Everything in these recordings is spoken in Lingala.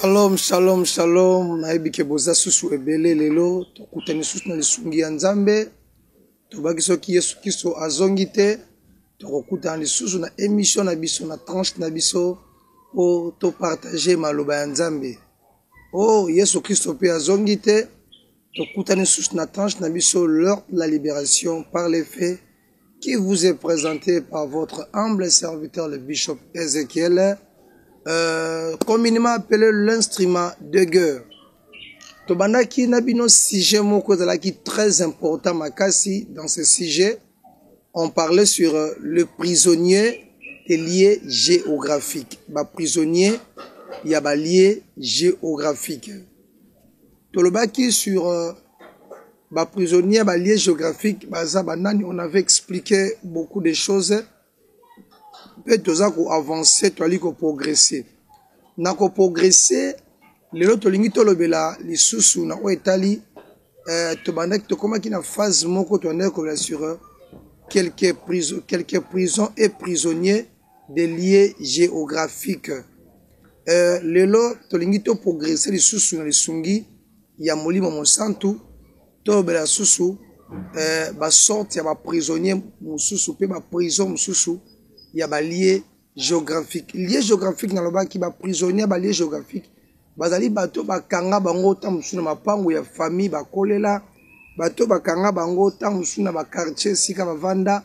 Shalom, shalom, shalom. Naibi ke boza susu ebele lelo. Tokutani susu na lisungi ya Nzambe. Tobaki soki Yesu Kristo azongi te. Tokutani susu na émission na biso na tranche na biso. O to partager maloba ya Nzambe. Oh Yesu Kristo pe azongi te. Tokutani susu na tranche na biso l'heure de la libération par les faits qui vous est présenté par votre humble serviteur le bishop Ezekiel. Communément appelé l'instrument de guerre. Tobandaki nabino sujet moko qui très important makasi. Dans ce sujet, on parlait sur le prisonnier des liés géographiques. Ba prisonnier, il y a ba liés géographiques. Tolobaki sur ba prisonnier, ba liés géographiques, on avait expliqué beaucoup de choses. Peut-être avancer, tu as progresser. Na ko progresser, le lot lingi to lobela li susu na oetali to banda to koma ki na phase moko to na ko sur quelques prisons et prisonniers des lieux géographiques. Le lot to lingi to progresser li susu na li sungi ya molimo monsantu to bela susu ba sorte ya ba prisonnier mususu pe ba prison mususu. Il y a des lieux géographiques. Lieux géographiques dans le bas qui va prisonnier, des lieux géographiques. Bazali bato bakanga bango tam suna mapango ya famille bakolela. Bato bakanga bango tam suna ba quartier sika bavanda.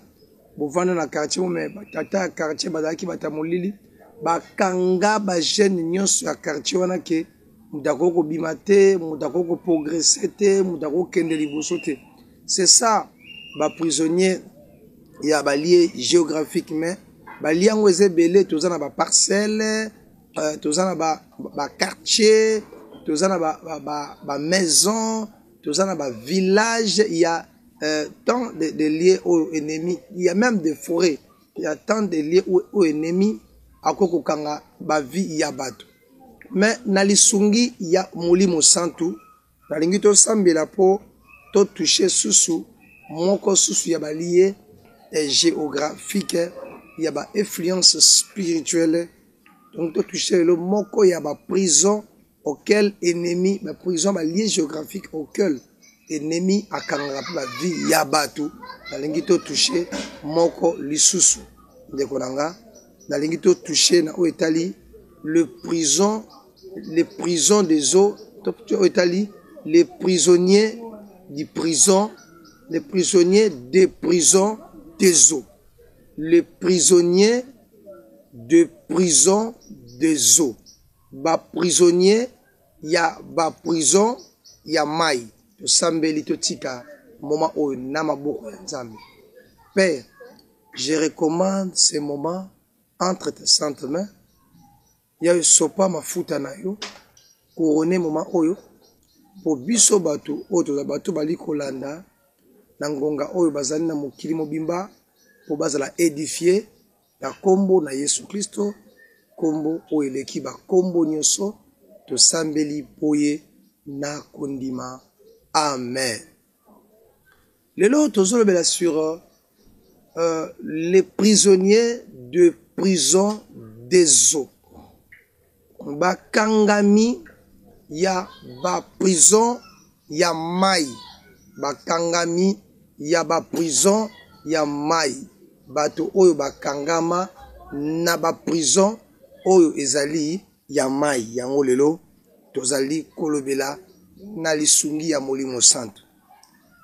Bovanda na quartier mais tata quartier bazaki batamolili. Bakanga ba jeune nyonso ya quartier wana ke mudako ko bimate, mudako ko progresser te, mudako kende liboso te. C'est ça ba prisonnier. Il y a des lieux géographiques mais bali yango ezebele tozana ba parcelle tozana ba quartier tozana ba maison tozana ba village. Il y a tant de lieux aux ennemis, il y a même des forêts, il y a tant de lieux aux ennemis akoko kanga ba vie ya bato. Mais na lisungi il y a molimo santu na lingi to sambela po to toucher susu moko susu ya ba lieux géographique. Il y a une influence spirituelle. Donc, tu touches le moko, il y a une prison auquel ennemi, une prison, un lieu géographique auquel ennemi a kangara la vie, il y a batu. Dans l'ingito touché, moko lisusu. De konanga. Dans l'ingito touché, na Italie, les prisons des eaux, Italie, les prisonniers des prisons, les prisonniers des prisons des eaux. Les prisonniers de prison des eaux. Ba prisonnier, ya ba prison, ya mai. To sambeli to tika, moment o nama boko nzambe. Père, je recommande ces moments entre tes saintes mains. Ya sopa mafuta na yo, couronner moment oyo, po biso bato, oto la bato bali kolanda, nangonga oyo bazali na mokili mobimba, pour bazala édifier la combo na Yesu Christo combo o eleki ba combo nyonso to sambeli poye na kondima. Amen. Lelo tozolobela sur les prisonniers de prison des eaux. Ba kangami ya ba prison ya mai. Ba kangami ya ba prison ya mai. Bato oyo bakangama na ba prison oyo ezali ya mai. Yango lelo tozali kolobela na lisungi ya molimo santo.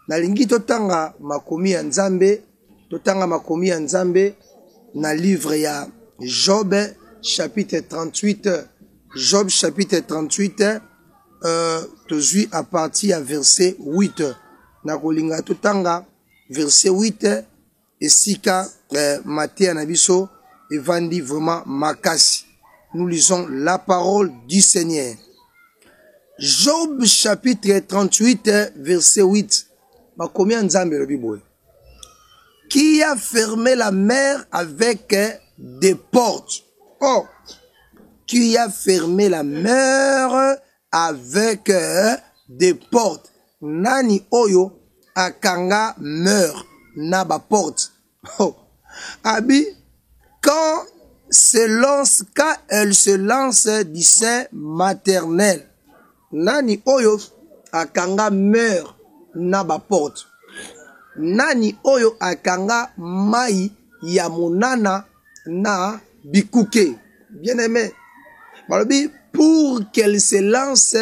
Na lingi totanga makomi ya Nzambe, totanga makomi ya Nzambe na livre ya Job chapitre 38. Job chapitre 38 tozui à partir ya verset 8. Na kolinga totanga verset 8. Et sika Matthieu Nabiso evandi vraiment makasi. Nous lisons la parole du Seigneur. Job chapitre 38 verset 8. Makomi Nzambe le Bible. Qui a fermé la mer avec des portes? Oh, qui a fermé la mer avec des portes? Nani oyo akanga meurt na ba porte. Oh. Abi, quand quand elle se lance du sein maternel. Nani oyo akanga meurt na ba porte. Nani oyo akanga mai ya monana na bikuke. Bien aimé. Balobi, pour qu'elle se lance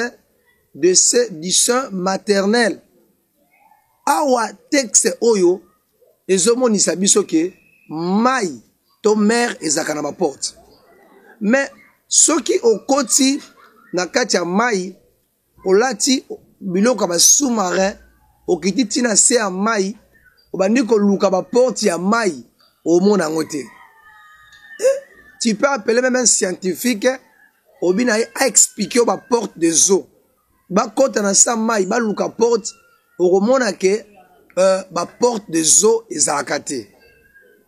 du sein maternel. Awa texte oyo ezomonisa biso ke mai to mère ezaka na ba porte. Mais soki okoti na kati ya mai olati biloko ba sous-marin okiti tina se ya mai obandi koluka ba porte ya mai omona ngote. Tu peux appeler même un scientifique obina a expliquer ba porte des eaux. Ba kota na sa mai ba luka porte okomona ke ba porte des eaux ezalaka te.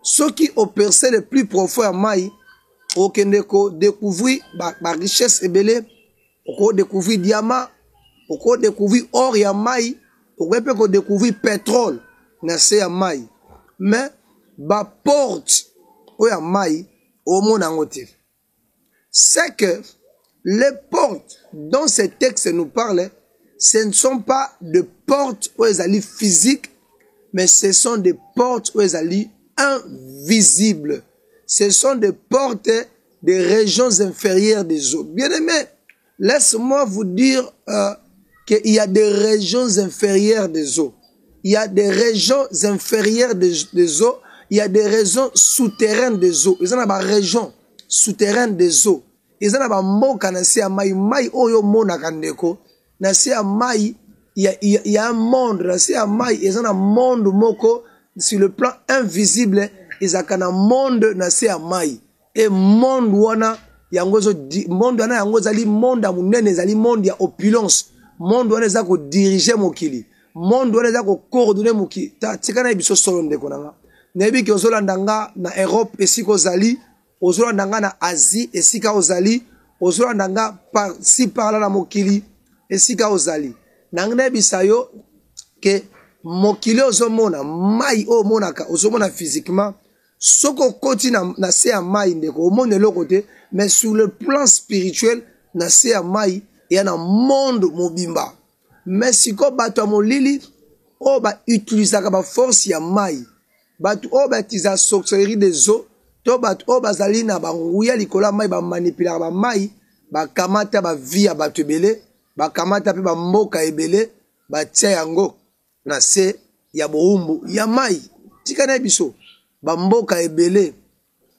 Ceux qui ont percé le plus profond à Maï, au Kendeko découvrir ma richesse ebele, au découvrir diamant, au découvrir or ya Maï, au découvrir pétrole, nassé à Maï. Mais ba porte au ya Maï, au monde en côté. C'est que les portes dont ces textes nous parlent, ce ne sont pas de portes où elles allient physiques, mais ce sont des portes où elles allient invisibles. Ce sont des portes des régions inférieures des eaux. Bien aimé, laisse-moi vous dire qu'il y a des régions inférieures des eaux. Il y a des régions inférieures des eaux. Il y a des régions souterraines des eaux. Il y a des régions souterraines des eaux. Il y a des moka na se mai mai oyo mona kandeko na se mai il y a un monde na se mai il y a un monde moko sur le plan invisible izakana monde na se mai et monde wana yango zo monde wana yango zali monde ya munene zali monde ya opulence monde wana za ko diriger mokili monde wana za ko coordonner mokili ta tikana biso solo ndeko nanga nebi ki ozolanda nga na Europe esiko zali ozolanda nga na Asie esika ozali ozolanda nga par si par là na mokili esika ozali nangna bisayo ke mokili ozomona mai o monaka ozomona physiquement soko koti na se ya mai ndeko omone loko te mais sur le plan spirituel na se ya mai ya na monde mobimba mais siko bato molili o ba utilisaka ba force ya mai bato o ba tiza sorcellerie des eaux to bato o bazali na banguya likola mai ba manipuler ba mai ba kamata ba vie ya bato ebele ba kamata pe ba mboka ebele ba tia yango na se ya boumbu ya mai tika na biso ba mboka ebele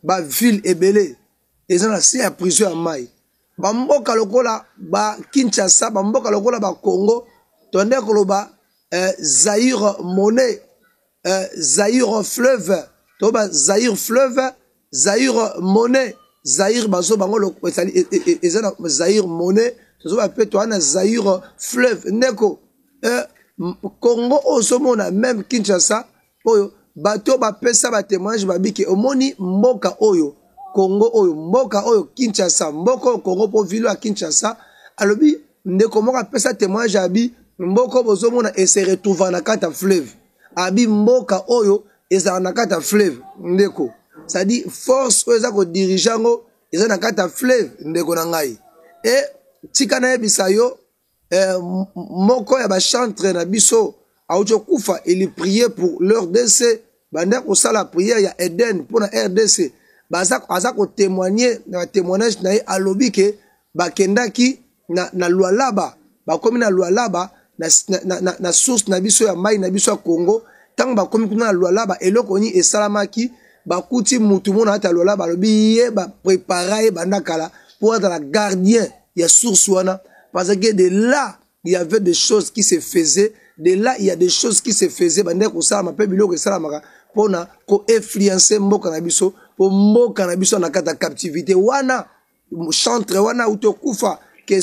ba ville ebele eza na se ya prison ya mai ba mboka lokola ba Kinshasa ba mboka lokola ba Congo tonde koloba Zaïre monnaie Zaïre fleuve to ba Zaïre fleuve Zaïre monnaie Zaïre bazo bango lo eza na Zaïre monnaie to ba pe to na Zaïre fleuve neko Congo ozomona même Kinshasa oyo bato ba pesa ba témoignage babiki omoni mboka oyo Congo oyo mboka oyo Kinshasa mboka Congo po vilo ya Kinshasa alobi ndeko moka pesa témoignage abi mboka bozomona et se retrouve na kata fleuve abi mboka oyo eza na kata fleuve ndeko ça dit force oyo eza ko dirigeango eza na kata fleuve ndeko na ngai et tika na bisayo moko ya ba chantre na biso auto kufa il priait pour leur décès banda ko sala prière ya Eden pour na RDC baza ko témoigner na témoignage na alobi ke bakendaki na Lualaba bakomi na Lualaba na source na biso ya mai na biso ya Congo tant bakomi kuna na Lualaba eloko ni esalamaki bakuti mutu mona ata Lualaba alobi ye ba préparer banda kala pour être la gardien ya source wana parce que de là il y avait des choses qui se faisaient de là il y a des choses qui se faisaient banda ko salama pe biloko esalamaka pona ko influencer mboka na biso po mboka na biso na kata captivité wana chantre wana utokufa que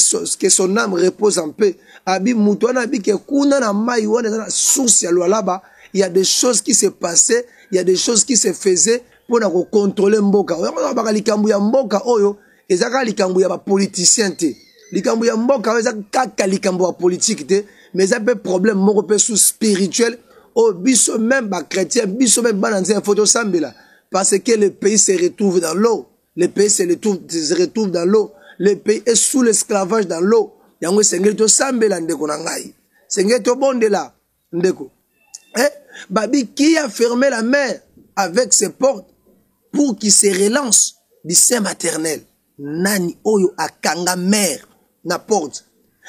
son âme repose en paix abi mutu wana abi ke kuna na mai wana na source ya Lualaba il y a des choses qui se passaient il y a des choses qui se faisaient pona ko contrôler mboka oyo ba likambu ya mboka oyo ezaka likambu ya ba politicien te likambu ya mboka eza kaka likambu ya politique te mais ça peut problème moko pe sous spirituel au biso même ba chrétien biso même bananze photo sambela parce que le pays se retrouve dans l'eau le pays se retrouve dans l'eau, le pays est sous l'esclavage dans l'eau. Yango sengeli to sambela ndeko na ngai. Sengeli to bondela ndeko. Babi, qui a fermé la mer avec ses portes pour qu'il se relance du sein maternel? Nani oyo akanga mer na porte.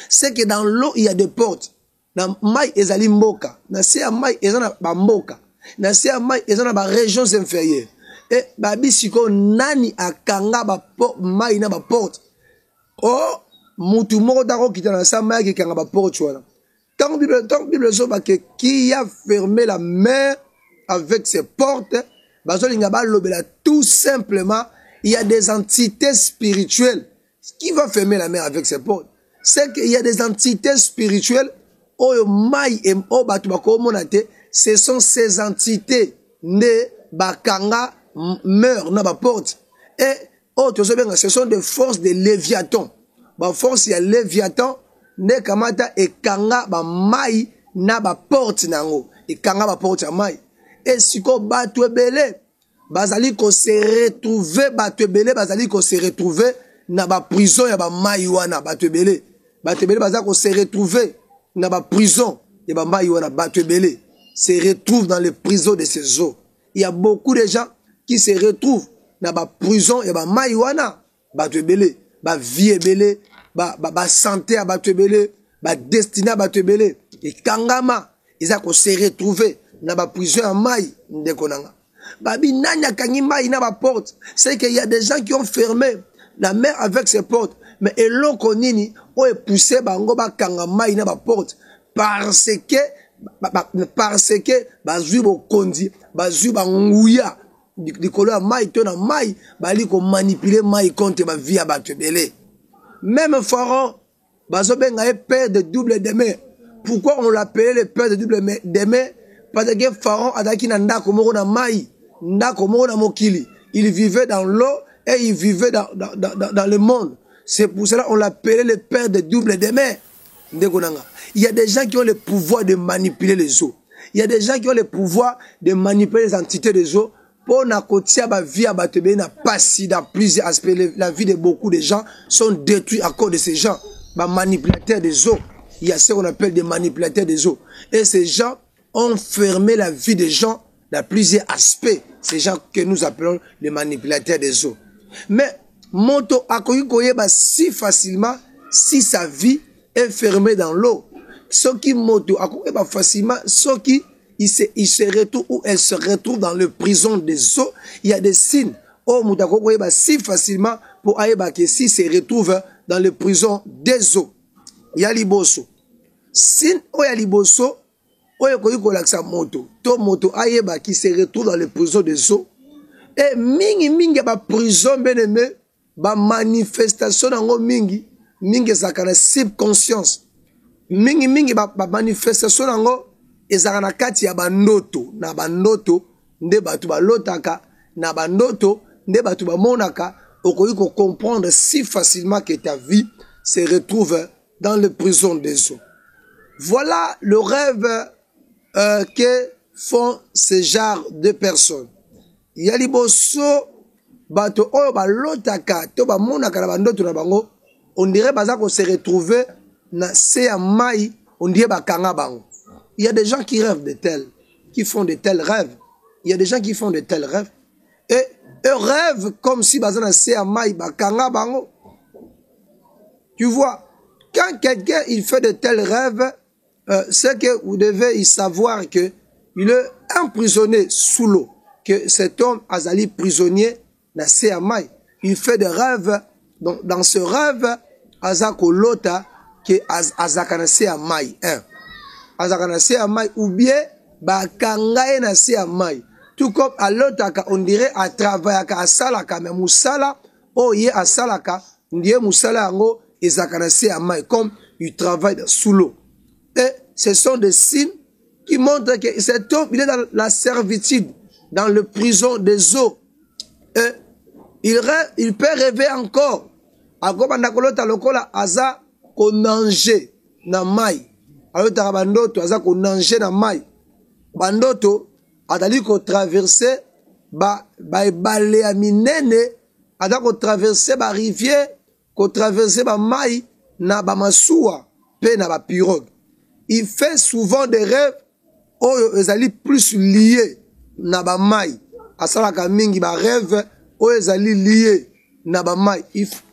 C'est que dans l'eau il y a des portes. Na mai ezali mboka, na se ya mai ezana ba mboka, na se ya mai ezana ba régions inférieures. Et babi siko nani akanga ba mai na ba porte. Oh, mutu moko dako kita na sa mai ki kanga ba porte wana. Tant Bible zoba que qui a fermé la mer avec ses portes, bazolinga ba lobela tout simplement, il y a des entités spirituelles qui va fermer la mer avec ses portes. C'est qu'il y a des entités spirituelles. Oyo mai et o batu bakomonate, ce sont ces entités ne bakanga meurent na ba porte. Et ce sont des forces de Léviathan. Ba force ya Léviathan ne kamata e kanga ba mai na ba porte nango. E kanga ba porte ya mai. Et siko batu ebele bazali ko se retrouver, batu ebele bazali ko se retrouver na ba prison ya ba mai wana batu ebele. Batu ebele bazali ko se retrouver na ba prison et ba mai wana batu ebele se retrouvent dans les prisons de ces eaux. Il y a beaucoup de gens qui se retrouvent na ba prison et ba mai wana batu ebele, ba vie ebele, ba santé à batu ebele, ba destinée à batu ebele. Et kangama ils a ko se retrouver na ba prison à mai ndeko nanga. Babi nanya kangi mai na ba porte, c'est qu'il y a des gens qui ont fermé la mer avec ses portes. Mais eloko nini o e poussé bango ba kanga mai na ba porte parce que bazui bo kondi bazui ba nguya dikolo ya mai to na mai bali ko manipuler mai contre ba vie ba tebele. Même Pharaon bazo benga e père de double demain. Pourquoi on l'appelait le père de double demain? Parce que Pharaon adaki na ndako moko na mai, ndako moko na mokili. Il vivait dans l'eau et il vivait dans le monde. C'est pour cela qu'on l'appelait le père de double demain. Il y a des gens qui ont le pouvoir de manipuler les eaux. Il y a des gens qui ont le pouvoir de manipuler les entités des eaux. Pour na kotia ba vie à batebe na passi dans plusieurs aspects. La vie de beaucoup de gens sont détruits à cause de ces gens. Ba manipulateurs des eaux. Il y a ce qu'on appelle des manipulateurs des eaux. Et ces gens ont fermé la vie des gens dans plusieurs aspects. Ces gens que nous appelons les manipulateurs des eaux. Mais moto akoki koyeba si facilement si sa vie est fermée dans l'eau. Ce qui moto akoki ba facilement, ce qui il se retrouve ou elle se retrouve dans le prison des eaux. Il y a des signes. Oh moto akoki koyeba si facilement pour ayeba que si se retrouve dans le prison des eaux. Il y a liboso. Signe o ya liboso oyo koki kolakisa moto. To moto ayeba qui se retrouve dans le prison des eaux. Et mingi ba prison bien-aimé. Ba manifestation nango mingi zakana subconscience mingi ba manifestation nango ezakana kati ya bandoto na bandoto nde batu balotaka na bandoto nde batu bamonaka okoki ko comprendre si facilement que ta vie se retrouve dans le prison des eaux. Voilà le rêve que font ce genre de personnes. Yaliboso bato oyo balotaka to bamonaka na bandoto na bango, on dirait baza ko se retrouver na se ya mai, on dirait bakanga bango. Il y a des gens qui rêvent de tels, qui font de tels rêves. Il y a des gens qui font de tels rêves et eux rêvent comme si baza na se ya mai bakanga bango. Tu vois, quand quelqu'un il fait de tels rêves, c'est que vous devez y savoir que il est emprisonné sous l'eau, que cet homme azali prisonnier. Il fait des rêves. Donc, dans ce rêve, Azako Lota, que Azakana se amai. Azakana se amai, ou bien, Bakangae na se amai. Tout comme à l'Otaka, on dirait à travailler à Salaka, mais Moussala, oh, yé à Salaka, on dirait Moussala, ngo, Azakana se amai, comme il travaille sous l'eau. Et ce sont des signes qui montrent que cet homme, il est dans la servitude, dans le prison des eaux. Et il peut rêver encore. Ako bandakolota lokola aza konange na mai. Alota bandoto aza konange na mai. Bandoto adali ko traverser ba ebale ya minene aza ko traverser ba rivière, ko traverser ba mai na ba masuwa pe na ba pirogue. Il fait souvent des rêves oyo ezali plus liés na ba mai. Asalaka mingi ba rêve oyo ezali liés na ba mai.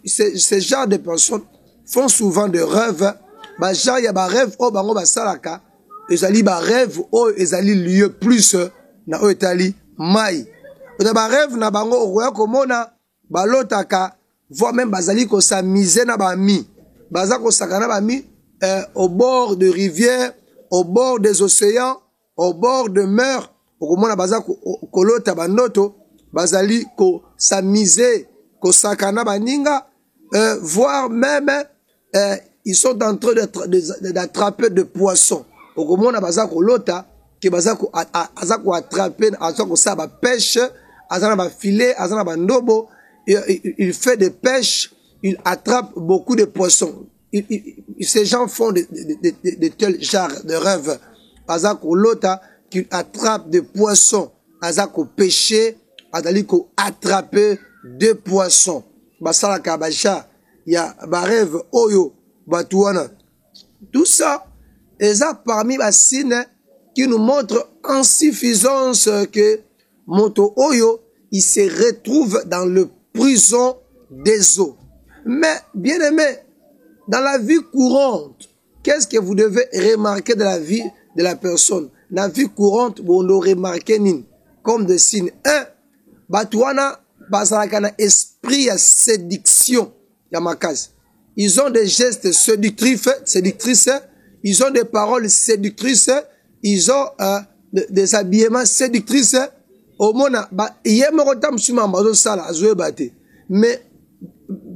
Ce genre de personnes font souvent des rêves. Ba genre ya ba rêve oyo bango basalaka ezali ba rêve oyo ezali lié plus na oyo etali mai. Na ba rêve na bango okoya komona balotaka voire même bazali ko s'amuser na ba mi. Baza ko sakana ba mi au bord de rivières, au bord des océans, au bord de mers. Okomona baza ko lota bandoto bazali ko s'amuser ko sakana baninga voire même ils sont en train d'attraper des poissons. Okomona baza ko lota que baza ko attraper aza ko sa ba pêche azana ba filet azana ba ndobo il fait des pêches, il attrape beaucoup de poissons. Ces gens font de tels genres de rêves. Azako lota qu'il attrape des poissons. Azako pêcher, azaliko attraper des poissons. Basala kabacha, il y a ba rêve oyo batuana. Tout ça, eza parmi les signes qui nous montrent en suffisance que Moto Oyo, il se retrouve dans le prison des eaux. Mais, bien aimé, dans la vie courante, qu'est-ce que vous devez remarquer de la vie de la personne? Dans la vie courante, vous ne remarquez ni comme des signes. Un, Batouana, Basarakana, esprit à séduction, Yamakaz. Ils ont des gestes séductrices, ils ont des paroles séductrices, ils ont des habillements séductrices. Au monde, mais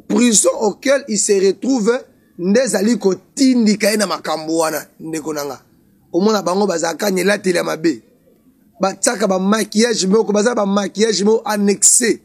prison auquel il se retrouve, ndezali ko tindi kaina makambuana ndekonanga. Au monde bango bazaka nyela tele mabe. Ba tsaka ba maquillage moko baza ba maquillage mo annexé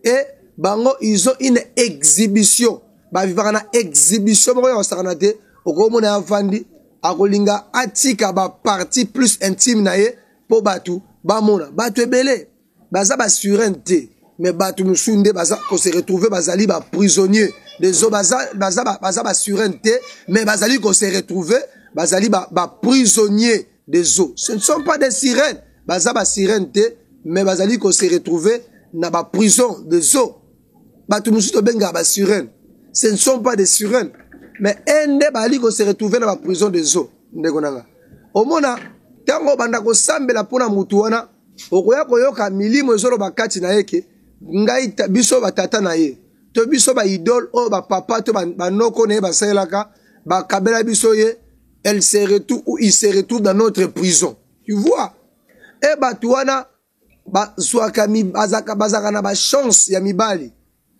et bango ils ont une exhibition. Ba vivaka na exhibition moko ya sakanate okomona afandi akolinga atika ba partie plus intime na ye po batu ba mona batu ebele baza ba surente mais batu musunde baza ko se retrouver bazali ba prisonnier des eaux baza ba surente mais bazali ko se retrouver bazali ba prisonnier des eaux. Ce ne sont pas des sirènes baza ba sirente mais bazali ko se retrouver na ba prison des eaux. Batu musuto benga ba sirène. Ce ne sont pas des sirènes mais ende bali ko se retrouver na ba prison des eaux ndekonanga. Omona tango banda ko sambela pona mutu wana okoya koyoka milimo ezolo bakati na yeke ngai biso batata na ye to biso ba idole o ba papa to ba noko ne ba selaka ba kabela biso ye elle se retrouve ou il se retrouve dans notre prison. Tu vois? Et batuana ba zwaka mi bazaka na ba chance ya mibali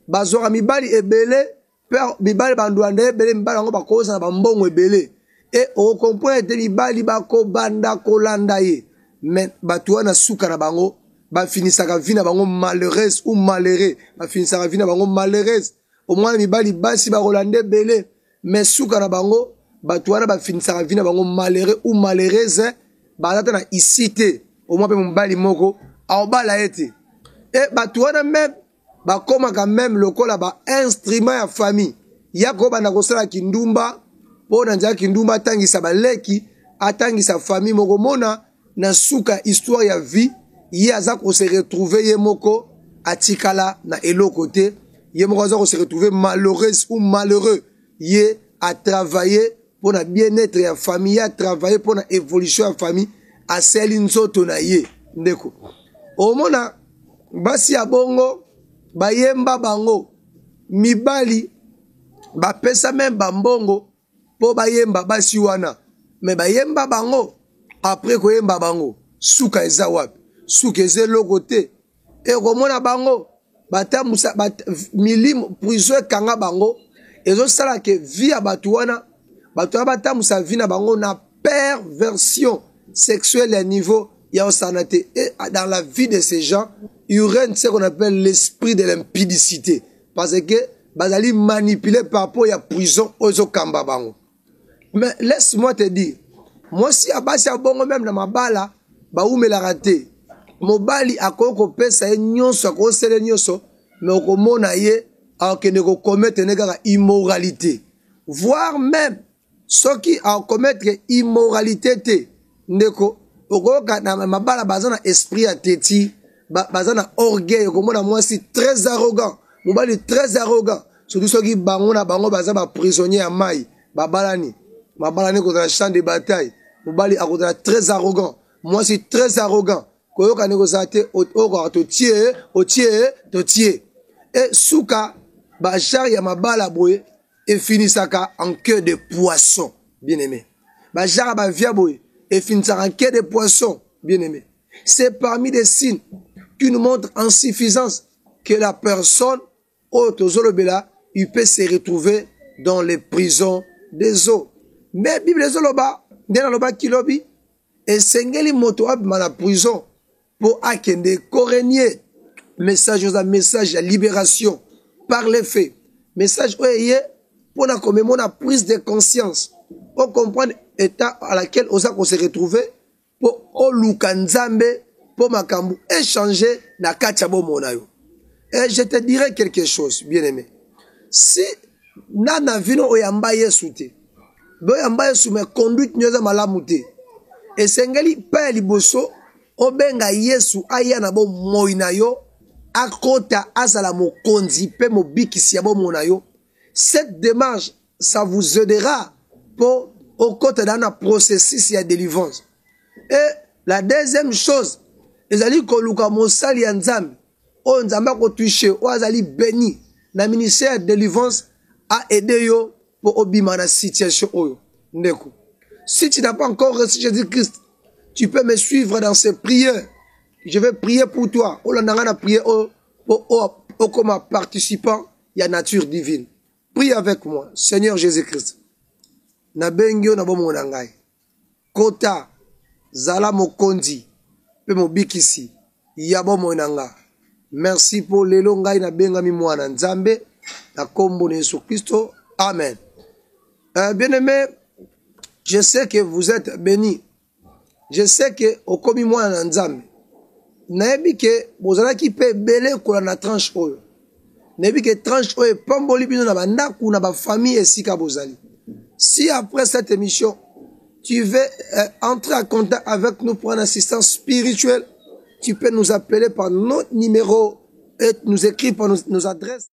bazora mibali ebele per mibali bandwande ebele mibali ngo bakoza na ba mbongo ebele et on comprend te mibali bako banda kolanda ye mais batuana suka na bango ba finisaka vie na bango malheureuse ou malheureux ba finisaka vie na bango malheureuse au moins mibali basi ba rolande belé mais suka na bango batuana ba finisaka vie na bango malheureux ou malheureuse ba tata na isité au moins pe mobali moko aobala ete et batuana même ba koma quand même lokola ba instrument ya famille yako bana kosala kindumba pona nja kindumba tangisa baleki atangisa famille moko mona na suka histoire ya vie ye aza ko se retrouver ye moko atikala na elo côté ye moko aza ko se retrouver malheureuse ou malheureux ye a travaillé pour la bien-être ya famille a travaillé pour la évolution ya famille a seli nzoto na ye ndeko omona basi ya bongo bayemba bango mibali bapesa même bambongo po bayemba basi wana mais bayemba bango après koyemba bango suka eza wapi suka eza lokote e komona bango batamusa milimo prison kanga bango ezo sala ke via batu wana batamusa vie na bango na perversion sexuelle à niveau ya osanate et dans la vie de ces gens il y aurait ce qu'on appelle l'esprit de l'impudicité parce que bazali manipulé par rapport à prison ozo kamba bango. Mais laisse-moi te dire moi si abasi abongo même na mabala ba umela raté mobali akoko pesa nyonso akosele nyonso mais okomona ye akende ko commettre nekaka immoralité, voire même ceux qui a commettre immoralité te ndeko okoka na mabala bazana esprit ya teti bazana orgueil okomona mwasi très arrogant mobali très arrogant surtout ceux qui bango na bango baza ba prisonnier ya mai babalani ko dans le champ de bataille mobali akozala très arrogant mwasi très arrogant koyoka nekoza te okoka totie et suka ba genre ya mabala boye et finissaka en queue de poisson, bien aimé. Ba genre ba via boye et finissaka en queue de poisson, bien aimé. C'est parmi les signes qui nous montrent en suffisance que la personne autozolobela il peut se retrouver dans les prisons des eaux. Mais Bible zoloba dena loba kilobi et sengeli moto abima la prison pour akende corégner message à libération par les faits. Message oye pour la prise de conscience, pour comprendre l'état à laquelle on se retrouver, pour olukanzambe, pour makambu échanger na kachabo monayo. Et je te dirai quelque chose, bien aimé. Si nana vino oyamba yesu te, boyamba yesu me conduite nyoza malamu te, et sengeli pa liboso obenga yesu aya na bo moina yo, akota azala mokonzi pe mobikisi ya bo monayo. Cette démarche, ça vous aidera pour au côté dans un processus de délivrance. Et la deuxième chose, les alliés koluka mosali ya nzambe, o nzamba ko toucher, o azali béni, la ministère de délivrance a aidé yo pour obima na situation oyo. Ndeko. Si tu n'as pas encore reçu Jésus-Christ, tu peux me suivre dans ces prières. Je vais prier pour toi. O landanga prier comme participant, il y a nature divine. Prie avec moi, Seigneur Jésus-Christ. Na bengyo na bomo na ngai. Kota zala mokondi pe mobikisi ya bomo na nga. Merci pour lelo ngai na benga mi mwana nzambe na kombo na Yesu Kristo. Amen. Bien-aimé, je sais que vous êtes bénis. Je sais que okomi mwana nzambe. Nayebi ke bozala ki pe belé kola na tranche oyo. Nebi que tranche oye pamboli bino na bandaku na ba famille et sika bozali. Si après cette émission tu veux entrer en contact avec nous pour une assistance spirituelle, tu peux nous appeler par notre numéro et nous écrire par nos adresses.